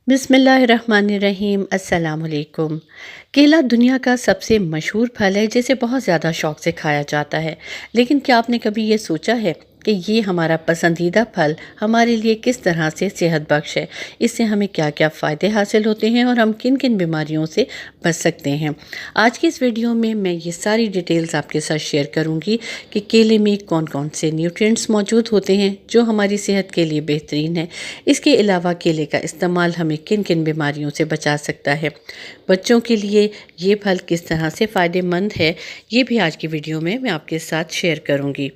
बिस्मिल्लाहिर्रहमानिर्रहीम अस्सलाम वालेकुम। केला दुनिया का सबसे मशहूर फल है जिसे बहुत ज़्यादा शौक से खाया जाता है। लेकिन क्या आपने कभी ये सोचा है कि ये हमारा पसंदीदा फल हमारे लिए किस तरह से सेहत बख्श है? इससे हमें क्या-क्या फ़ायदे हासिल होते हैं और हम किन-किन बीमारियों से बच सकते हैं? आज की इस वीडियो में मैं ये सारी डिटेल्स आपके साथ शेयर करूँगी कि केले में कौन-कौन से न्यूट्रिएंट्स मौजूद होते हैं जो हमारी सेहत के लिए बेहतरीन है। इसके अलावा केले का इस्तेमाल हमें किन-किन बीमारियों से बचा सकता है। बच्चों के लिए ये फल किस तरह से फ़ायदेमंद है, ये भी आज की वीडियो में मैं आपके साथ शेयर करूँगी।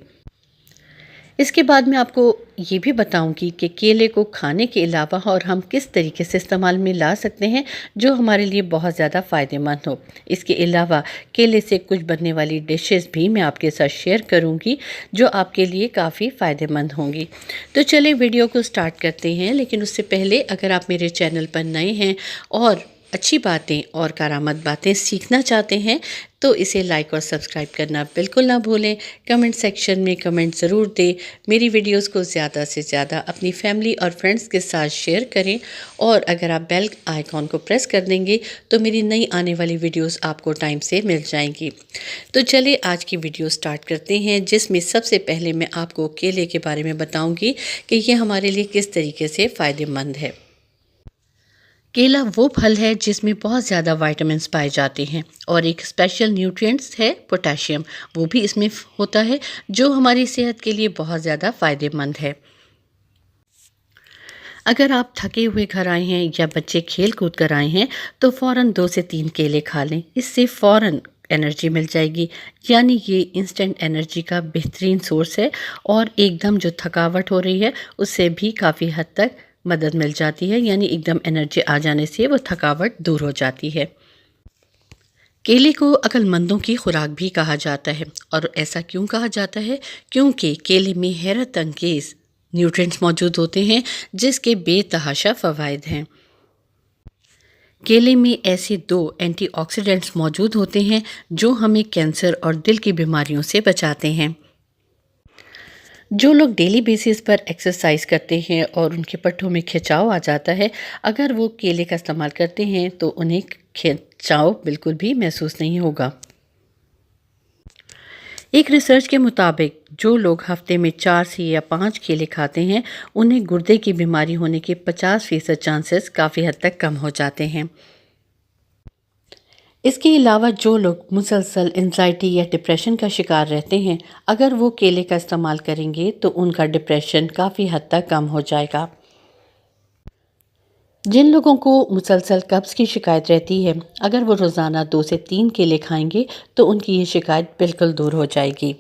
इसके बाद मैं आपको ये भी बताऊंगी कि केले को खाने के अलावा और हम किस तरीके से इस्तेमाल में ला सकते हैं जो हमारे लिए बहुत ज़्यादा फ़ायदेमंद हो। इसके अलावा केले से कुछ बनने वाली डिशेस भी मैं आपके साथ शेयर करूंगी जो आपके लिए काफ़ी फ़ायदेमंद होंगी। तो चलिए वीडियो को स्टार्ट करते हैं, लेकिन उससे पहले अगर आप मेरे चैनल पर नए हैं और अच्छी बातें और कारआमद बातें सीखना चाहते हैं तो इसे लाइक और सब्सक्राइब करना बिल्कुल ना भूलें। कमेंट सेक्शन में कमेंट ज़रूर दें। मेरी वीडियोस को ज़्यादा से ज़्यादा अपनी फैमिली और फ्रेंड्स के साथ शेयर करें और अगर आप बेल आइकॉन को प्रेस कर देंगे तो मेरी नई आने वाली वीडियोस आपको टाइम से मिल जाएंगी। तो चलिए आज की वीडियो स्टार्ट करते हैं, जिसमें सबसे पहले मैं आपको केले के बारे में बताऊँगी कि ये हमारे लिए किस तरीके से फ़ायदेमंद है। केला वो फल है जिसमें बहुत ज़्यादा विटामिन्स पाए जाते हैं और एक स्पेशल न्यूट्रिएंट्स है पोटेशियम, वो भी इसमें होता है जो हमारी सेहत के लिए बहुत ज़्यादा फ़ायदेमंद है। अगर आप थके हुए घर आए हैं या बच्चे खेल कूद कर आए हैं तो फ़ौरन 2 से 3 केले खा लें, इससे फ़ौरन एनर्जी मिल जाएगी। यानी ये इंस्टेंट एनर्जी का बेहतरीन सोर्स है और एकदम जो थकावट हो रही है उससे भी काफ़ी हद तक मदद मिल जाती है, यानी एकदम एनर्जी आ जाने से वो थकावट दूर हो जाती है। केले को अक्लमंदों की खुराक भी कहा जाता है और ऐसा क्यों कहा जाता है? क्योंकि केले में हैरत अंगेज़ न्यूट्रिएंट्स मौजूद होते हैं जिसके बेतहाशा फ़वाइद हैं। केले में ऐसे 2 एंटीऑक्सीडेंट्स मौजूद होते हैं जो हमें कैंसर और दिल की बीमारियों से बचाते हैं। जो लोग डेली बेसिस पर एक्सरसाइज करते हैं और उनके पट्टों में खिंचाव आ जाता है, अगर वो केले का इस्तेमाल करते हैं तो उन्हें खिंचाव बिल्कुल भी महसूस नहीं होगा। एक रिसर्च के मुताबिक जो लोग हफ्ते में 4 से या 5 केले खाते हैं उन्हें गुर्दे की बीमारी होने के 50% चांसेस काफ़ी हद तक कम हो जाते हैं। इसके अलावा जो लोग मुसलसल एंजाइटी या डिप्रेशन का शिकार रहते हैं, अगर वो केले का इस्तेमाल करेंगे तो उनका डिप्रेशन काफ़ी हद तक कम हो जाएगा। जिन लोगों को मुसलसल कब्ज़ की शिकायत रहती है, अगर वो रोज़ाना 2 से 3 केले खाएंगे तो उनकी ये शिकायत बिल्कुल दूर हो जाएगी।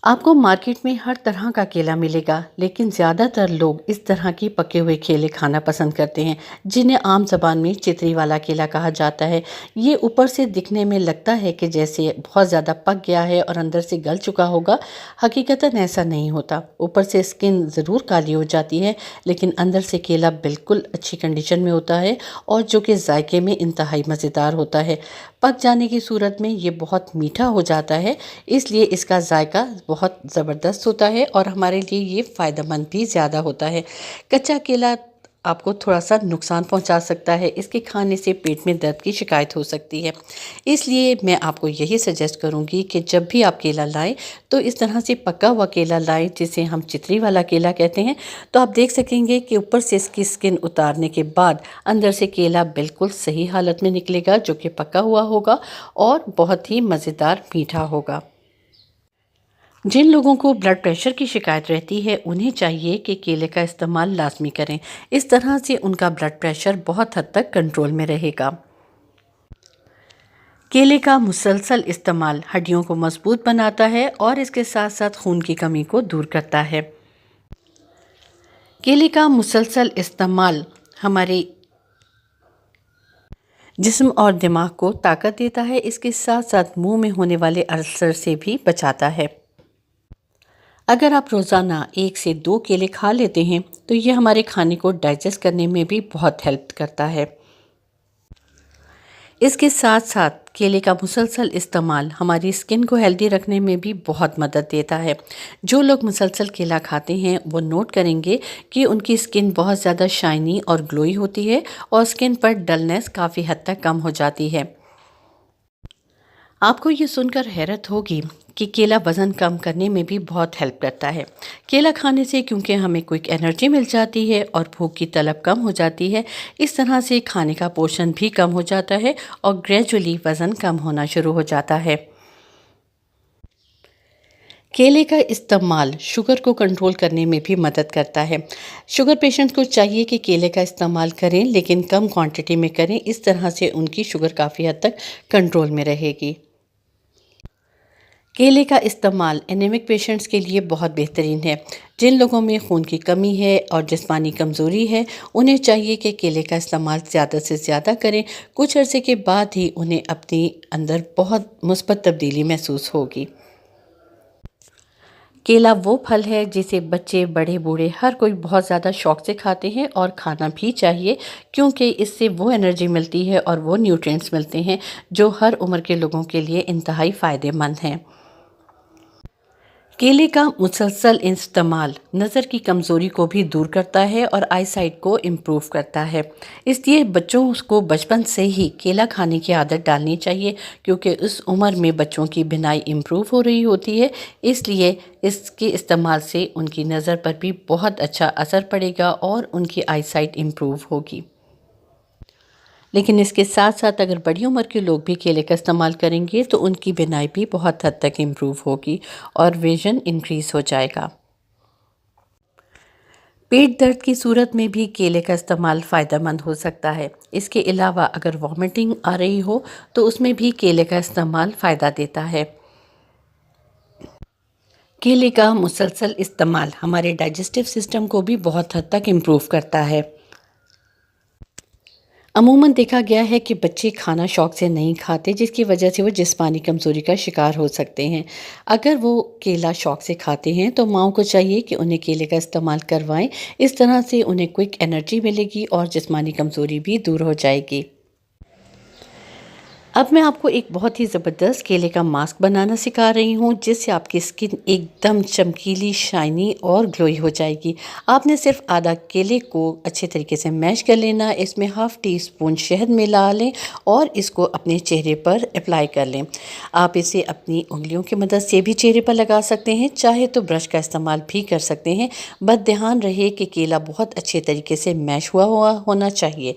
आपको मार्केट में हर तरह का केला मिलेगा, लेकिन ज़्यादातर लोग इस तरह की पके हुए केले खाना पसंद करते हैं जिन्हें आम ज़बान में चितरी वाला केला कहा जाता है। ये ऊपर से दिखने में लगता है कि जैसे बहुत ज़्यादा पक गया है और अंदर से गल चुका होगा। हकीकतन ऐसा नहीं होता। ऊपर से स्किन ज़रूर काली हो जाती है, लेकिन अंदर से केला बिल्कुल अच्छी कंडीशन में होता है और जो कि जायके में इंतहाई मज़ेदार होता है। पक जाने की सूरत में ये बहुत मीठा हो जाता है, इसलिए इसका जायका बहुत ज़बरदस्त होता है और हमारे लिए ये फ़ायदेमंद भी ज़्यादा होता है। कच्चा केला आपको थोड़ा-सा नुकसान पहुंचा सकता है, इसके खाने से पेट में दर्द की शिकायत हो सकती है। इसलिए मैं आपको यही सजेस्ट करूंगी कि जब भी आप केला लाएं तो इस तरह से पका हुआ केला लाएं जिसे हम चितरी वाला केला कहते हैं। तो आप देख सकेंगे कि ऊपर से इसकी स्किन उतारने के बाद अंदर से केला बिल्कुल सही हालत में निकलेगा, जो कि पका हुआ होगा और बहुत ही मज़ेदार मीठा होगा। जिन लोगों को ब्लड प्रेशर की शिकायत रहती है उन्हें चाहिए कि केले का इस्तेमाल लाजमी करें। इस तरह से उनका ब्लड प्रेशर बहुत हद तक कंट्रोल में रहेगा। केले का मुसलसल इस्तेमाल हड्डियों को मजबूत बनाता है और इसके साथ साथ खून की कमी को दूर करता है। केले का मुसलसल इस्तेमाल हमारे जिस्म और दिमाग को ताकत देता है। इसके साथ साथ मुंह में होने वाले अल्सर से भी बचाता है। अगर आप रोज़ाना 1 से 2 केले खा लेते हैं तो ये हमारे खाने को डाइजेस्ट करने में भी बहुत हेल्प करता है। इसके साथ साथ केले का मुसलसल इस्तेमाल हमारी स्किन को हेल्दी रखने में भी बहुत मदद देता है। जो लोग मुसलसल केला खाते हैं वो नोट करेंगे कि उनकी स्किन बहुत ज़्यादा शाइनी और ग्लोई होती है और स्किन पर डलनेस काफ़ी हद तक कम हो जाती है। आपको ये सुनकर हैरत होगी कि केला वज़न कम करने में भी बहुत हेल्प करता है। केला खाने से क्योंकि हमें क्विक एनर्जी मिल जाती है और भूख की तलब कम हो जाती है, इस तरह से खाने का पोर्शन भी कम हो जाता है और ग्रेजुअली वज़न कम होना शुरू हो जाता है। केले का इस्तेमाल शुगर को कंट्रोल करने में भी मदद करता है। शुगर पेशेंट्स को चाहिए कि केले का इस्तेमाल करें, लेकिन कम क्वांटिटी में करें। इस तरह से उनकी शुगर काफ़ी हद तक कंट्रोल में रहेगी। केले का इस्तेमाल एनीमिक पेशेंट्स के लिए बहुत बेहतरीन है। जिन लोगों में खून की कमी है और जिस्मानी कमज़ोरी है, उन्हें चाहिए कि केले का इस्तेमाल ज़्यादा से ज़्यादा करें। कुछ अरसे के बाद ही उन्हें अपने अंदर बहुत मुस्बत तब्दीली महसूस होगी। केला वो फल है जिसे बच्चे, बड़े, बूढ़े हर कोई बहुत ज़्यादा शौक से खाते हैं और खाना भी चाहिए, क्योंकि इससे वो एनर्जी मिलती है और वो न्यूट्रिएंट्स मिलते हैं जो हर उम्र के लोगों के लिए इंतहाई फ़ायदेमंद हैं। केले का मुसलसल इस्तेमाल नज़र की कमज़ोरी को भी दूर करता है और आई साइट को इम्प्रूव करता है। इसलिए बच्चों को बचपन से ही केला खाने की आदत डालनी चाहिए, क्योंकि उस उम्र में बच्चों की बीनाई इम्प्रूव हो रही होती है। इसलिए इसके इस्तेमाल से उनकी नज़र पर भी बहुत अच्छा असर पड़ेगा और उनकी आई साइट इम्प्रूव होगी। लेकिन इसके साथ साथ अगर बड़ी उम्र के लोग भी केले का इस्तेमाल करेंगे तो उनकी बीनाई भी बहुत हद तक इम्प्रूव होगी और विजन इंक्रीज़ हो जाएगा। पेट दर्द की सूरत में भी केले का इस्तेमाल फ़ायदेमंद हो सकता है। इसके अलावा अगर वॉमिटिंग आ रही हो तो उसमें भी केले का इस्तेमाल फ़ायदा देता है। केले का मुसलसल इस्तेमाल हमारे डाइजेस्टिव सिस्टम को भी बहुत हद तक इम्प्रूव करता है। अमूमन देखा गया है कि बच्चे खाना शौक से नहीं खाते, जिसकी वजह से वो जिस्मानी कमज़ोरी का शिकार हो सकते हैं। अगर वो केला शौक से खाते हैं तो माँओं को चाहिए कि उन्हें केले का इस्तेमाल करवाएं। इस तरह से उन्हें क्विक एनर्जी मिलेगी और जिस्मानी कमज़ोरी भी दूर हो जाएगी। अब मैं आपको एक बहुत ही ज़बरदस्त केले का मास्क बनाना सिखा रही हूँ, जिससे आपकी स्किन एकदम चमकीली, शाइनी और ग्लोई हो जाएगी। आपने सिर्फ आधा केले को अच्छे तरीके से मैश कर लेना, इसमें हाफ़ टी स्पून शहद मिला लें और इसको अपने चेहरे पर अप्लाई कर लें। आप इसे अपनी उंगलियों की मदद से भी चेहरे पर लगा सकते हैं, चाहे तो ब्रश का इस्तेमाल भी कर सकते हैं। बस ध्यान रहे कि केला बहुत अच्छे तरीके से मैश हुआ होना चाहिए।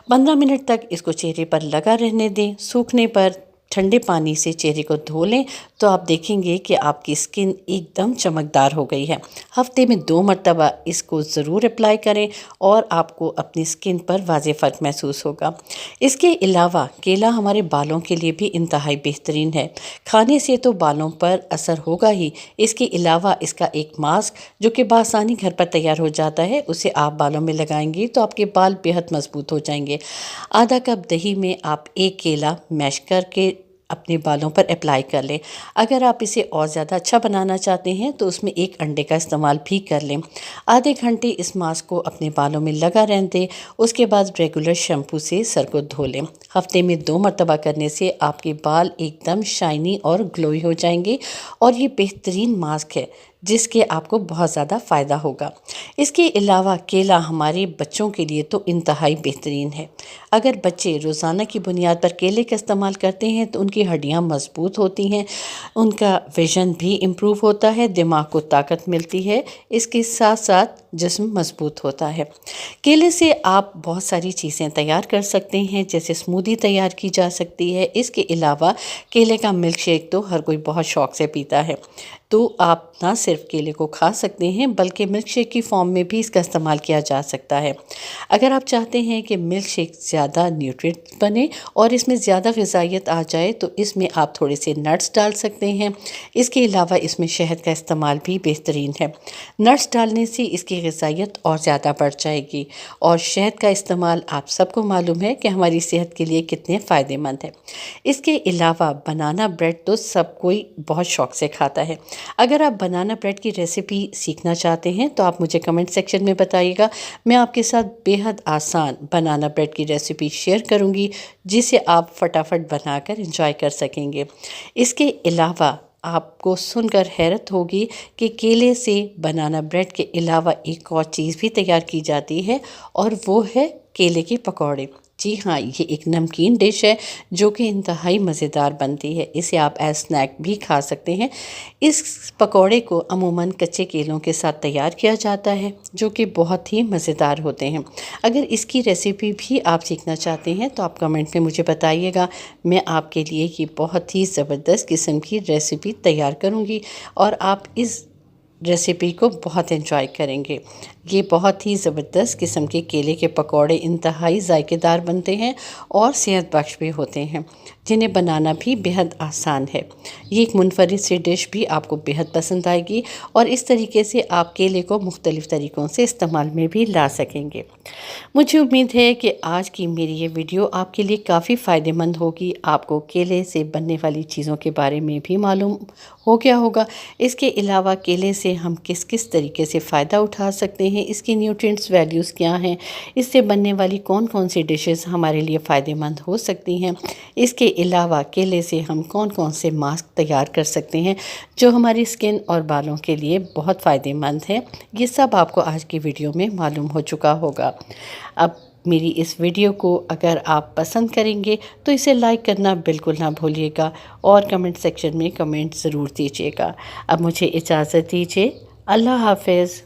15 मिनट तक इसको चेहरे पर लगा रहने दें। सूखने पर ठंडे पानी से चेहरे को धो लें तो आप देखेंगे कि आपकी स्किन एकदम चमकदार हो गई है। हफ्ते में 2 मरतबा इसको ज़रूर अप्लाई करें और आपको अपनी स्किन पर वाज़ेह फ़र्क महसूस होगा। इसके अलावा केला हमारे बालों के लिए भी इंतहाई बेहतरीन है। खाने से तो बालों पर असर होगा ही, इसके अलावा इसका एक मास्क जो कि बआसानी घर पर तैयार हो जाता है, उसे आप बालों में लगाएंगे तो आपके बाल बेहद मजबूत हो जाएंगे। आधा कप दही में आप एक केला मैश करके अपने बालों पर अप्लाई कर लें। अगर आप इसे और ज़्यादा अच्छा बनाना चाहते हैं तो उसमें एक अंडे का इस्तेमाल भी कर लें। आधे घंटे इस मास्क को अपने बालों में लगा रहने दें। उसके बाद रेगुलर शैम्पू से सर को धो लें। हफ्ते में 2 मरतबा करने से आपके बाल एकदम शाइनी और ग्लोई हो जाएंगे और ये बेहतरीन मास्क है जिसके आपको बहुत ज़्यादा फ़ायदा होगा। इसके अलावा केला हमारे बच्चों के लिए तो इंतहाई बेहतरीन है। अगर बच्चे रोज़ाना की बुनियाद पर केले का इस्तेमाल करते हैं तो उनकी हड्डियां मजबूत होती हैं, उनका विजन भी इम्प्रूव होता है, दिमाग को ताकत मिलती है, इसके साथ साथ जिस्म मजबूत होता है। केले से आप बहुत सारी चीज़ें तैयार कर सकते हैं, जैसे स्मूदी तैयार की जा सकती है। इसके अलावा केले का मिल्क शेक तो हर कोई बहुत शौक़ से पीता है, तो आप ना सिर्फ केले को खा सकते हैं बल्कि मिल्क शेक की फॉर्म में भी इसका इस्तेमाल किया जा सकता है। अगर आप चाहते हैं कि मिल्क शेक ज़्यादा न्यूट्रिएंट बने और इसमें ज़्यादा ग़िज़ाइयत आ जाए तो इसमें आप थोड़े से नट्स डाल सकते हैं। इसके अलावा इसमें शहद का इस्तेमाल भी बेहतरीन है। नट्स डालने से इसकी ग़िज़ाइयत और ज़्यादा बढ़ जाएगी और शहद का इस्तेमाल आप सबको मालूम है कि हमारी सेहत के लिए कितने फ़ायदेमंद है। इसके अलावा बनाना ब्रेड तो सब कोई बहुत शौक़ से खाता है। अगर आप बनाना ब्रेड की रेसिपी सीखना चाहते हैं तो आप मुझे कमेंट सेक्शन में बताइएगा। मैं आपके साथ बेहद आसान बनाना ब्रेड की रेसिपी शेयर करूंगी, जिसे आप फटाफट बनाकर एंजॉय कर सकेंगे। इसके अलावा आपको सुनकर हैरत होगी कि केले से बनाना ब्रेड के अलावा एक और चीज़ भी तैयार की जाती है, और वो है केले के पकौड़े। जी हाँ, ये एक नमकीन डिश है जो कि इंतहाई मज़ेदार बनती है। इसे आप एज स्नैक भी खा सकते हैं। इस पकौड़े को अमूमन कच्चे केलों के साथ तैयार किया जाता है, जो कि बहुत ही मज़ेदार होते हैं। अगर इसकी रेसिपी भी आप सीखना चाहते हैं तो आप कमेंट में मुझे बताइएगा। मैं आपके लिए ये बहुत ही ज़बरदस्त किस्म की रेसिपी तैयार करूँगी और आप इस रेसिपी को बहुत एंजॉय करेंगे। ये बहुत ही ज़बरदस्त किस्म के केले के पकौड़े इंतहाई ज़ायकेदार बनते हैं और सेहत बख्श भी होते हैं, जिन्हें बनाना भी बेहद आसान है। ये एक मुनफरिद सी डिश भी आपको बेहद पसंद आएगी और इस तरीके से आप केले को मुख्तलिफ़ तरीक़ों से इस्तेमाल में भी ला सकेंगे। मुझे उम्मीद है कि आज की मेरी ये वीडियो आपके लिए काफ़ी फ़ायदेमंद होगी। आपको केले से बनने वाली चीज़ों के बारे में भी मालूम हो गया होगा। इसके अलावा केले से हम किस किस तरीके से फ़ायदा उठा सकते हैं, इसकी न्यूट्रिएंट्स वैल्यूज़ क्या हैं, इससे बनने वाली कौन कौन सी डिशेस हमारे लिए फ़ायदेमंद हो सकती हैं। इसके अलावा केले से हम कौन कौन से मास्क तैयार कर सकते हैं जो हमारी स्किन और बालों के लिए बहुत फ़ायदेमंद है। ये सब आपको आज की वीडियो में मालूम हो चुका होगा। अब मेरी इस वीडियो को अगर आप पसंद करेंगे तो इसे लाइक करना बिल्कुल ना भूलिएगा और कमेंट सेक्शन में कमेंट ज़रूर दीजिएगा। अब मुझे इजाज़त दीजिए। अल्लाह हाफ़िज़।